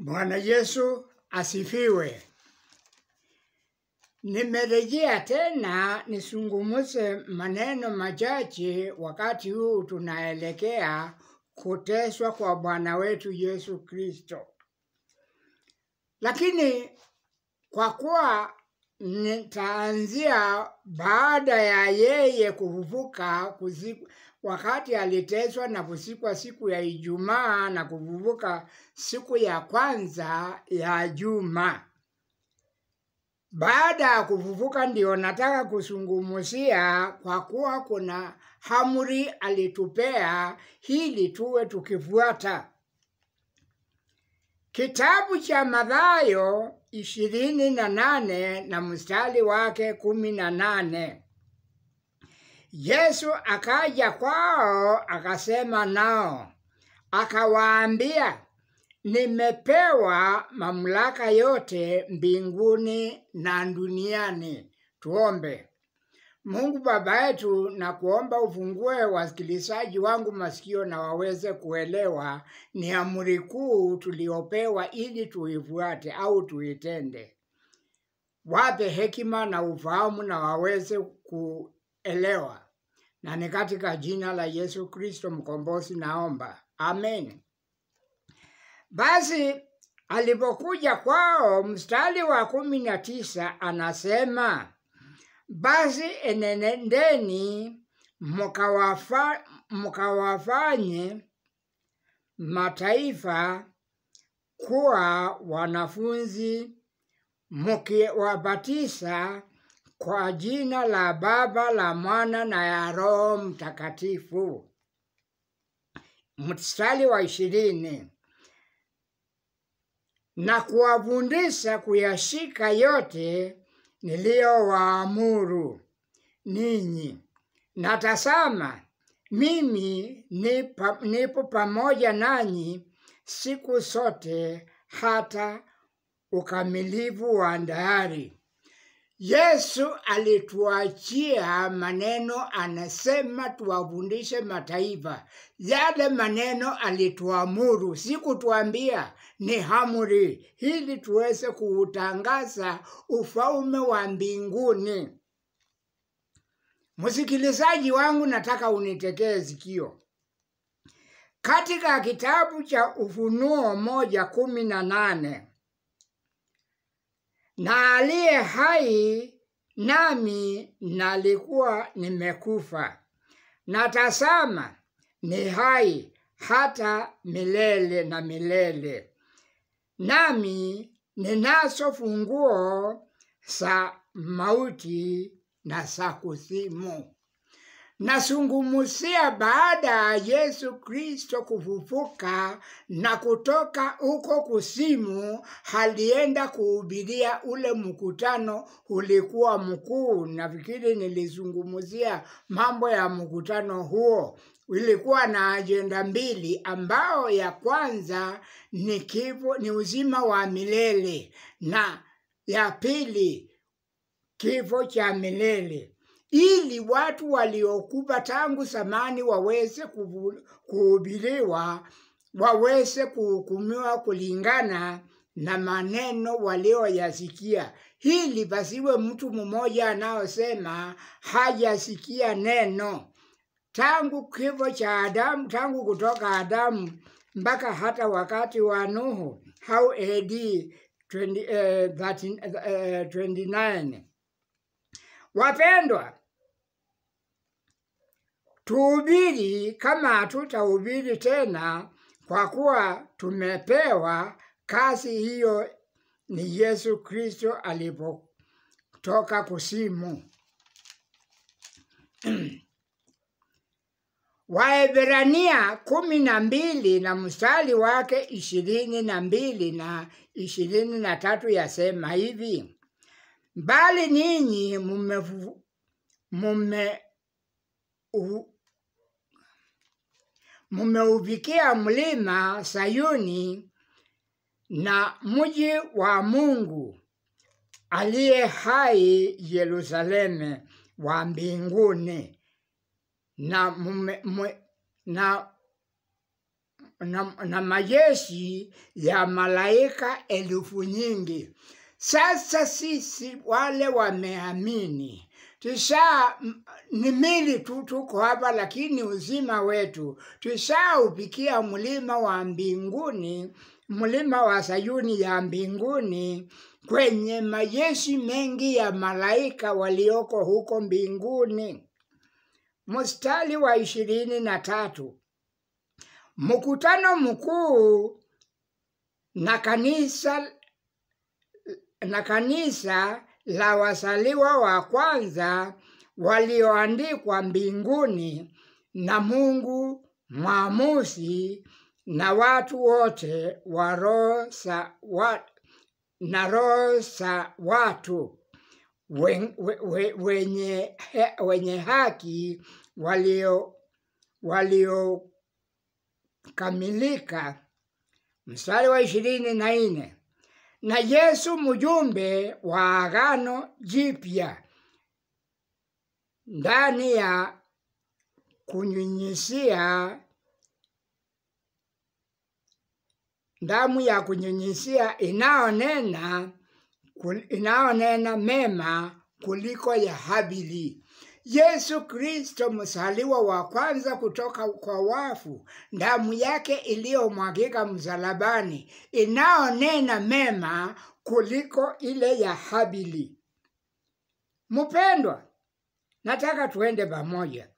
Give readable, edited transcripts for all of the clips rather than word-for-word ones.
Bwana Yesu asifiwe. Nimerejea tena nisungumuse maneno machache wakati huu tunaelekea kuteswa kwa Bwana wetu Yesu Kristo. Lakini kwa kuwa nitaanzia baada ya yeye kufufuka wakati aliteswa na kuzikwa siku ya Ijumaa na kufufuka siku ya kwanza ya juma. Baada ya kufufuka ndio nataka kusungumusia, kwa kuwa kuna amri alitupea ili tuwe tukifuata. Kitabu cha Mathayo 28 na mstari wake 18. Yesu akaja kwao akasema nao, akawaambia, nimepewa mamlaka yote mbinguni na duniani. Tuombe. Mungu Baba yetu, na kuomba ufungue wasikilizaji wangu masikio na waweze kuelewa ni amri kuu tuliopewa ili tuifuate au tuitende. Wape hekima na ufahamu na waweze kuelewa. Na ni katika jina la Yesu Kristo mkombozi naomba. Amen. Basi alipokuja kwao, mstari wa 19 anasema, basi enendeni mkawafanye mataifa kuwa wanafunzi, mkiwabatiza kwa jina la Baba, la Mwana na ya Roho Mtakatifu. Mstari wa 20, na kuwafundisha kuyashika yote niliyowaamuru ninyi. Na tazama, mimi nipo pamoja nanyi siku zote hata ukamilifu wa dahari. Yesu alituachia maneno, anasema tuwafundishe mataifa. Yale maneno alituamuru, si kutuambia, ni amri, ili tuweze kuutangaza ufalme wa mbinguni. Msikilizaji wangu, nataka unitekee sikio. Katika kitabu cha Ufunuo 1:18, na aliye hai nami nalikuwa nimekufa, na tazama ni hai hata milele na milele, nami ninazo funguo za mauti na za kuzimu. Nasungumusia baada ya Yesu Kristo kufufuka na kutoka huko kuzimu, alienda kuhubiria ule mkutano. Ulikuwa mkuu. Nafikiri nilizungumzia mambo ya mkutano huo. Ilikuwa na ajenda mbili, ambao ya kwanza ni kifo, ni uzima wa milele, na ya pili kifo cha milele, ili watu waliokufa tangu zamani waweze kuhubiriwa, waweze kuhukumiwa kulingana na maneno walioyasikia, ili basiwe mtu mmoja anaosema hajasikia neno. Tangu kifo cha Adamu, tangu kutoka Adamu mpaka hata wakati wa Nuhu, au AD 29. Wapendwa, tuhubiri kama hatutahubiri tena, kwa kuwa tumepewa kazi hiyo ni Yesu Kristo alipotoka kuzimu. Waebrania 12 na mstari wake 22 na 23 yasema hivi, bali ninyi mumeufikia mlima Sayuni na mji wa Mungu aliye hai, Yerusalemu wa mbinguni, na na majeshi ya malaika elfu nyingi. Sasa sisi wale wameamini, ni mili tu tuko hapa, lakini uzima wetu upikia mlima wa mbinguni, mlima wa Sayuni ya mbinguni, kwenye majeshi mengi ya malaika walioko huko mbinguni. Mstari wa 23. Mkutano mkuu na kanisa la wazaliwa wa kwanza walioandikwa mbinguni na Mungu mwamuzi, na watu wote wa roho za watu wenye haki waliokamilika. Mstari wa 24. Na Yesu mjumbe wa agano jipya, ndani ya kunyunyizia damu ya kunyunyizia inaonena mema kuliko ya Habili. Yesu Kristo mzaliwa wa kwanza kutoka kwa wafu, damu yake iliyomwagika msalabani inaonena mema kuliko ile ya Habili. Mpendwa, nataka tuende pamoja.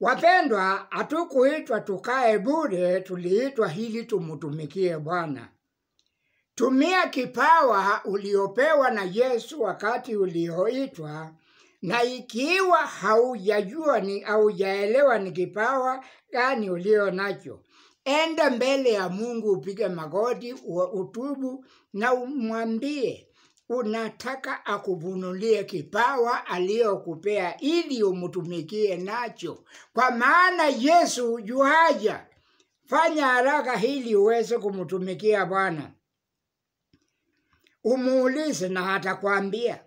Wapendwa, hatukuitwa tukae bure, tuliitwa ili tumtumikie Bwana. Tumia kipawa uliopewa na Yesu wakati ulioitwa, na ikiwa haujaelewa ni kipawa gani ulio nacho, enda mbele ya Mungu, upige magoti, utubu na umwambie unataka akuvunulie kipawa aliyokupea ili umtumikie nacho. Kwa maana Yesu yuaja. Fanya haraka ili uweze kumtumikia Bwana. Umuulize na atakwambia.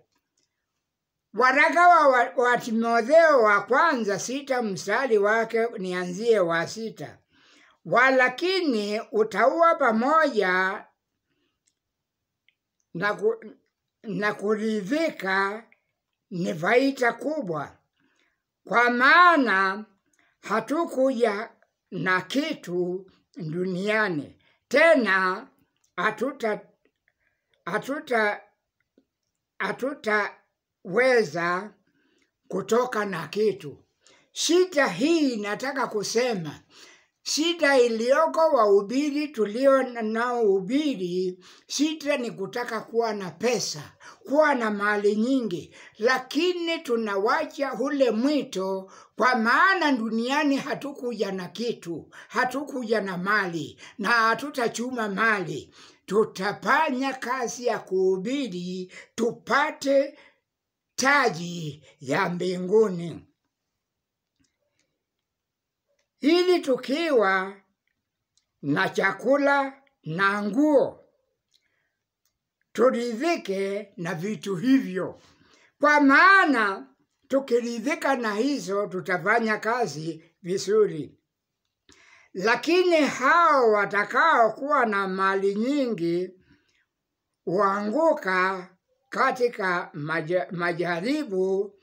Waraka wa Timotheo wa kwanza 6 mstari wake nianzie wa 6. Walakini utaua pamoja na kuridhika ni faida kubwa, kwa maana hatukuja na kitu duniani, tena hatutaweza kutoka na kitu. Shida hii nataka kusema, shida iliyoko wahubiri tulio nao hubiri, shida ni kutaka kuwa na pesa, kuwa na mali nyingi, lakini tunawacha ule mwito, kwa maana duniani hatukuja na kitu, hatukuja na mali, na hatutachuma mali. Tutafanya kazi ya kuhubiri tupate taji ya mbinguni, ili tukiwa na chakula na nguo turidhike na vitu hivyo. Kwa maana tukiridhika na hizo tutafanya kazi vizuri. Lakini hao watakao kuwa na mali nyingi huanguka katika majaribu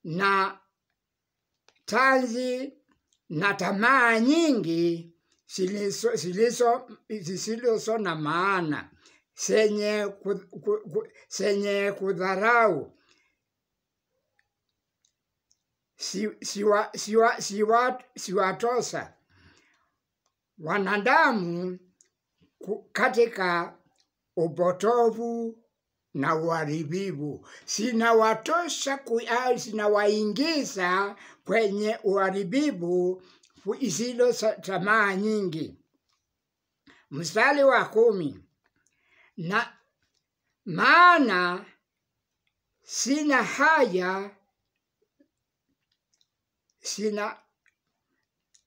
na tanzi na tamaa nyingi zisizo na maana, zenye kudharau, siwatosa wanadamu katika upotovu na uharibifu. Zinawaingiza kwenye uharibifu isilo tamaa nyingi. Mstari wa 10. Na maana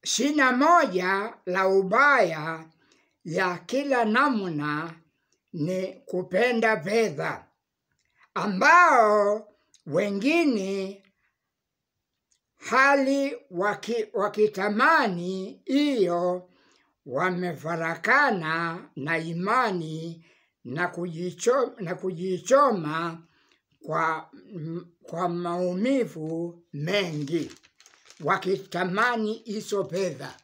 sina moja la ubaya ya kila namna ni kupenda fedha, ambao wengine hali wakitamani hiyo, wamefarakana na imani na kujichoma kwa maumivu mengi, wakitamani hizo fedha.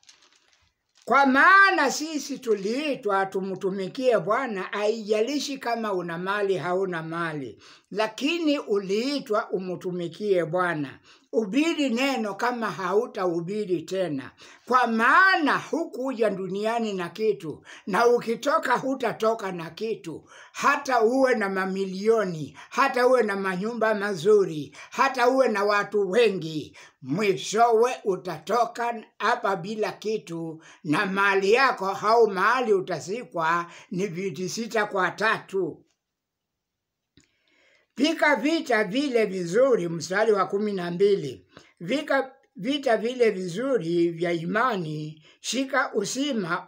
Kwa maana sisi tuliitwa tumtumikie Bwana, haijalishi kama una mali hauna mali, lakini uliitwa umtumikie Bwana. Ubiri neno kama hautahubiri tena, kwa maana hukuja duniani na kitu, na ukitoka hutatoka na kitu. Hata uwe na mamilioni, hata uwe na manyumba mazuri, hata uwe na watu wengi, mwishowe utatoka hapa bila kitu, na mali yako au mahali utazikwa ni 6 kwa 3. Pika vita vile vizuri, mstari wa 12. Vita vile vizuri vya imani, shika uzima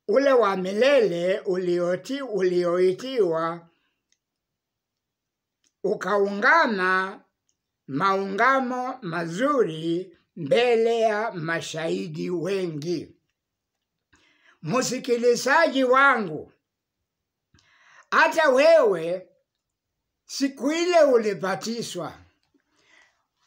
ule wa milele ulioitiwa, ukaungama maungamo mazuri mbele ya mashahidi wengi. Msikilizaji wangu, hata wewe siku ile ulibatizwa,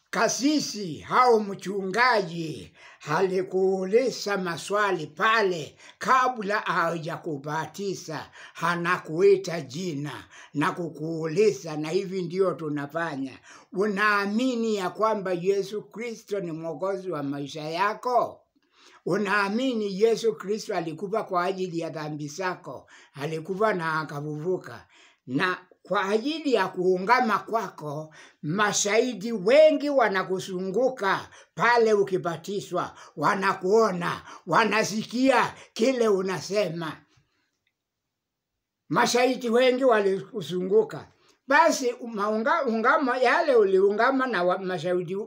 kasisi au mchungaji alikuuliza maswali pale kabla hajakubatiza, anakuita jina na kukuuliza, na hivi ndio tunafanya, unaamini ya kwamba Yesu Kristo ni mwokozi wa maisha yako? Unaamini Yesu Kristo alikufa kwa ajili ya dhambi zako, alikufa na akafufuka, na kwa ajili ya kuungama kwako, mashahidi wengi wanakuzunguka pale ukibatizwa, wanakuona, wanasikia kile unasema. Mashahidi wengi walikuzunguka. Basi ungama yale uliungama na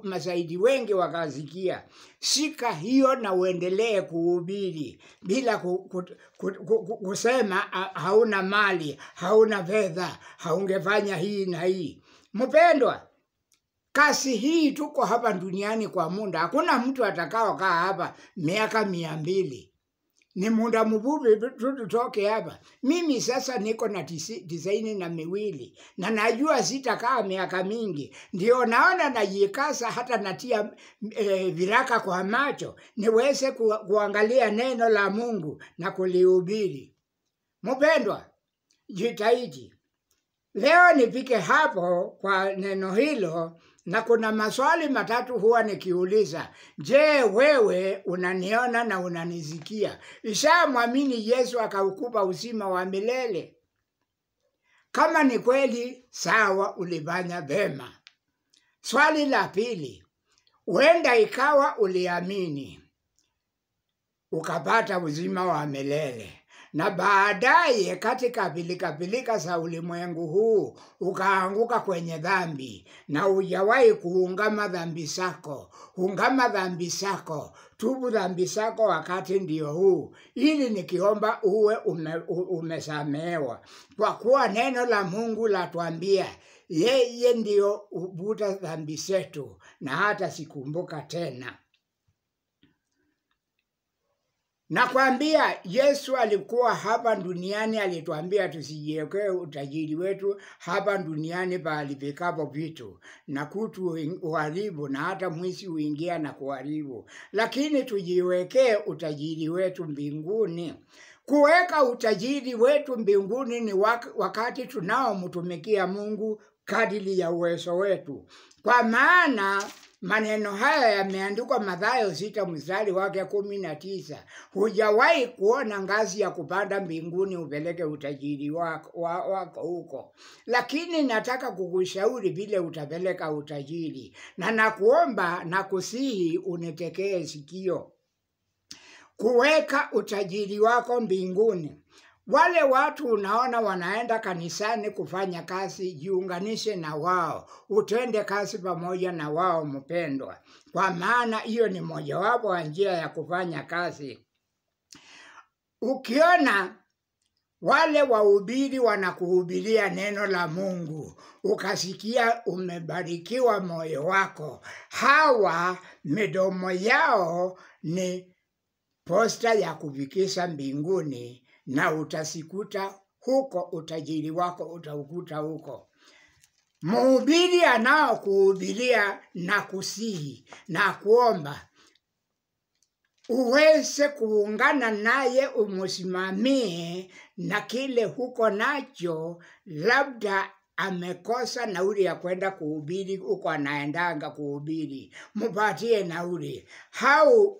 mashahidi wengi wakasikia. Shika hiyo na uendelee kuhubiri bila kusema hauna mali, hauna fedha, haungefanya hii na hii. Mpendwa, kasi hii tuko hapa duniani kwa muda. Hakuna mtu atakao kaa hapa miaka 200. Ni muda mfupi tutoke hapa. Mimi sasa niko na 92 na najua sitakaa miaka mingi. Ndio naona najikasa, hata natia viraka kwa macho niweze kuangalia neno la Mungu na kulihubiri. Mpendwa, jitahidi. Leo nipike hapo kwa neno hilo, na kuna maswali 3 huwa nikiuliza. Je, wewe unaniona na unanisikia? Ishamwamini Yesu akaukupa uzima wa milele? Kama ni kweli, sawa, ulifanya vema. Swali la pili, huenda ikawa uliamini ukapata uzima wa milele, na baadaye katika pilika za ulimwengu huu ukaanguka kwenye dhambi, na hujawahi kuungama dhambi zako. Ungama dhambi zako, tubu dhambi zako wakati ndio huu, ili nikiomba uwe umesamehewa. Kwa kuwa neno la Mungu latuambia yeye ndio hufuta dhambi zetu na hata sikumbuka tena. Nakwambia, Yesu alikuwa hapa duniani, alituambia tusijiwekee utajiri wetu hapa duniani pahali pekapo vitu na kutu uharibu, na hata mwizi huingia na kuharibu, lakini tujiwekee utajiri wetu mbinguni. Kuweka utajiri wetu mbinguni ni wakati tunaomtumikia Mungu kadiri ya uwezo wetu. Kwa maana maneno haya yameandikwa Mathayo 6 mstari wake 19. Hujawahi kuona ngazi ya kupanda mbinguni upeleke utajiri wako huko, lakini nataka kukushauri vile utapeleka utajiri, na nakuomba na kusihi unitekee sikio. Kuweka utajiri wako mbinguni. Wale watu unaona wanaenda kanisani kufanya kazi, jiunganishe na wao, utende kazi pamoja na wao mpendwa, kwa maana hiyo ni mojawapo wa njia ya kufanya kazi. Ukiona wale wahubiri wanakuhubiria neno la Mungu, ukasikia umebarikiwa moyo wako. Hawa midomo yao ni posta ya kufikisha mbinguni, na utasikuta huko, utajiri wako utaukuta huko. Mhubiri anaokuhubiria na kusihi na kuomba uweze kuungana naye, umusimamie na kile huko nacho. Labda amekosa nauli ya kwenda kuhubiri huko anaendanga kuhubiri, mupatie nauli. Hau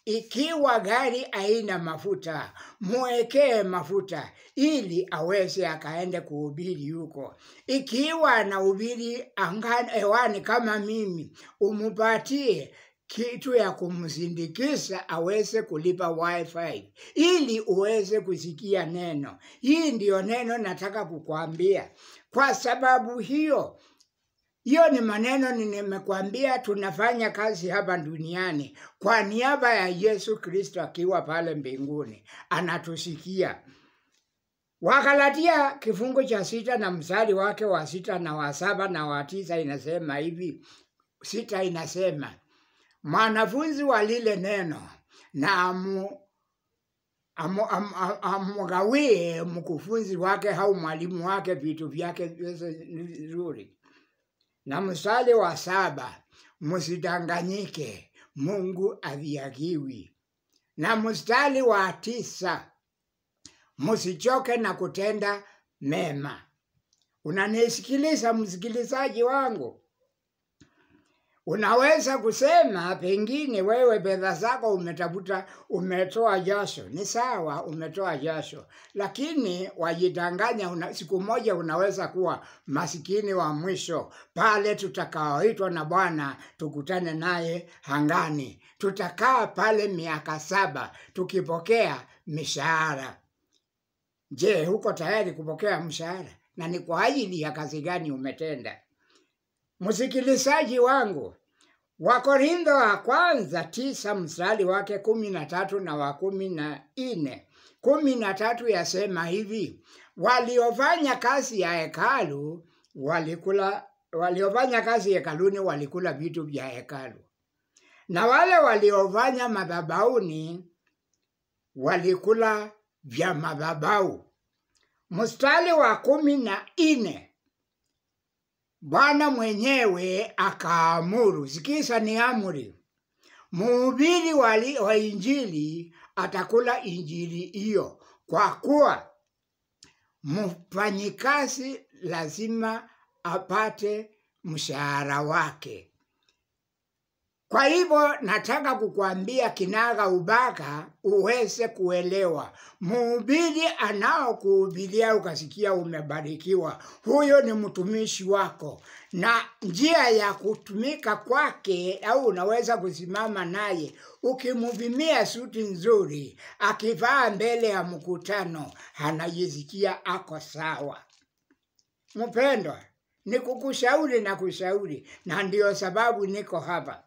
ikiwa gari haina mafuta, muwekee mafuta ili aweze akaende kuhubiri huko. Ikiwa anahubiri angani hewani kama mimi, umupatie kitu ya kumsindikisha aweze kulipa wifi ili uweze kusikia neno. Hii ndio neno nataka kukuambia. Kwa sababu hiyo ni maneno nimekuambia. Tunafanya kazi hapa duniani kwa niaba ya Yesu Kristo akiwa pale mbinguni, anatusikia. Wagalatia kifungu cha 6 na mstari wake wa 6 na wa 7 na wa 9 inasema hivi. 6 inasema, mwanafunzi wa lile neno na amugawie mkufunzi wake au mwalimu wake vitu vyake vizuri. Na mstari wa 7, msidanganyike, Mungu adhihakiwi. Na mstari wa 9, msichoke na kutenda mema. Unanisikiliza msikilizaji wangu? Unaweza kusema pengine wewe pesa zako umetafuta, umetoa jasho. Ni sawa, umetoa jasho, lakini wajidanganya. Siku moja unaweza kuwa masikini wa mwisho pale tutakaoitwa na Bwana tukutane naye hangani. Tutakaa pale miaka 7 tukipokea mishahara. Je, huko tayari kupokea mshahara? Na ni kwa ajili ya kazi gani umetenda? Msikilizaji wangu, Wakorintho wa kwanza 9 mstari wake 13 na wa 14. 13 yasema hivi, waliofanya kazi ya hekalu waliofanya kazi hekaluni walikula vitu vya hekalu, na wale waliofanya madhabahuni walikula vya madhabahu. Mstari wa 14, Bwana mwenyewe akaamuru. Sikiza, ni amri. Mhubiri wa injili atakula injili hiyo, kwa kuwa mfanyikazi lazima apate mshahara wake. Kwa hivyo nataka kukuambia kinaga ubaga uweze kuelewa. Mhubiri anaokuhubiria ukasikia umebarikiwa, huyo ni mtumishi wako, na njia ya kutumika kwake, au unaweza kusimama naye ukimuvimia suti nzuri, akivaa mbele ya mkutano, anajisikia ako sawa. Mpendwa, ni kukushauri na kushauri, na ndio sababu niko hapa.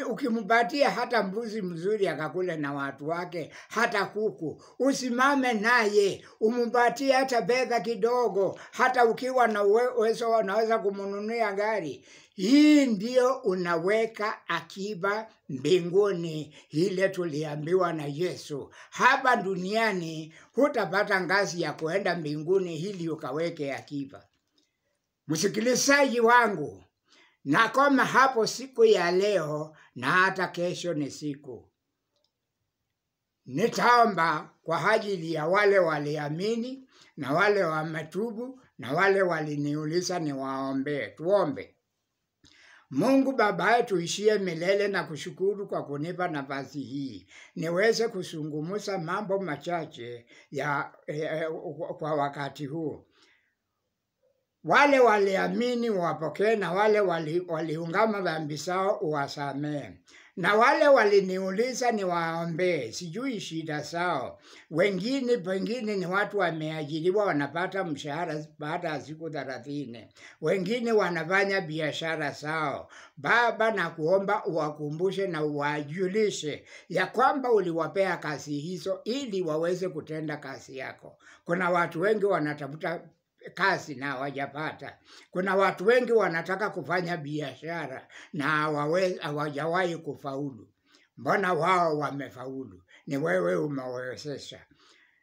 Ukimupatia hata mbuzi mzuri akakule na watu wake, hata kuku, usimame naye, umupatie hata pesa kidogo, hata ukiwa na uwezo unaweza kumununulia gari. Hii ndio unaweka akiba mbinguni, ile tuliambiwa na Yesu. Hapa duniani hutapata ngazi ya kuenda mbinguni ili ukaweke akiba. Msikilizaji wangu, nakoma hapo siku ya leo, na hata kesho ni siku. Nitaomba kwa ajili ya wale waliamini na wale wametubu na wale waliniuliza niwaombee. Tuombe. Mungu Baba yetu ishie milele, na kushukuru kwa kunipa nafasi hii niweze kuzungumza mambo machache kwa wakati huu. Wale waliamini wapokee, na wale waliungama dhambi zao uwasamehe. Na wale waliniuliza niwaombee, sijui shida zao. Wengine pengine ni watu wameajiriwa wanapata mshahara baada ya siku 30. Wengine wanafanya biashara zao. Baba, na kuomba uwakumbushe na uwajulishe ya kwamba uliwapea kazi hizo ili waweze kutenda kazi yako. Kuna watu wengi wanatafuta kazi na hawajapata. Kuna watu wengi wanataka kufanya biashara na hawajawahi kufaulu. Mbona wao wamefaulu? Ni wewe umewezesha.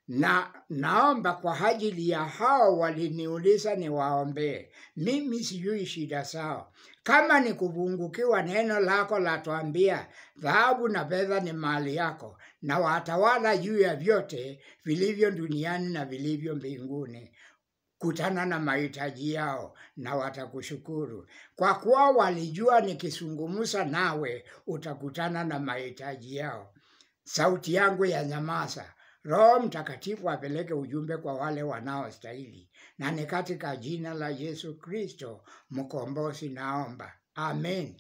Na naomba kwa ajili ya hao waliniuliza niwaombee. Mimi sijui shida zao. Kama ni kupungukiwa, neno lako latuambia dhahabu na fedha ni mali yako, na watawala juu ya vyote vilivyo duniani na vilivyo mbinguni. Kutana na mahitaji yao na watakushukuru. Kwa kuwa walijua nikizungumza nawe utakutana na mahitaji yao. Sauti yangu ya nyamaza. Roho Mtakatifu apeleke ujumbe kwa wale wanaostahili. Na ni katika jina la Yesu Kristo mkombozi naomba. Amen.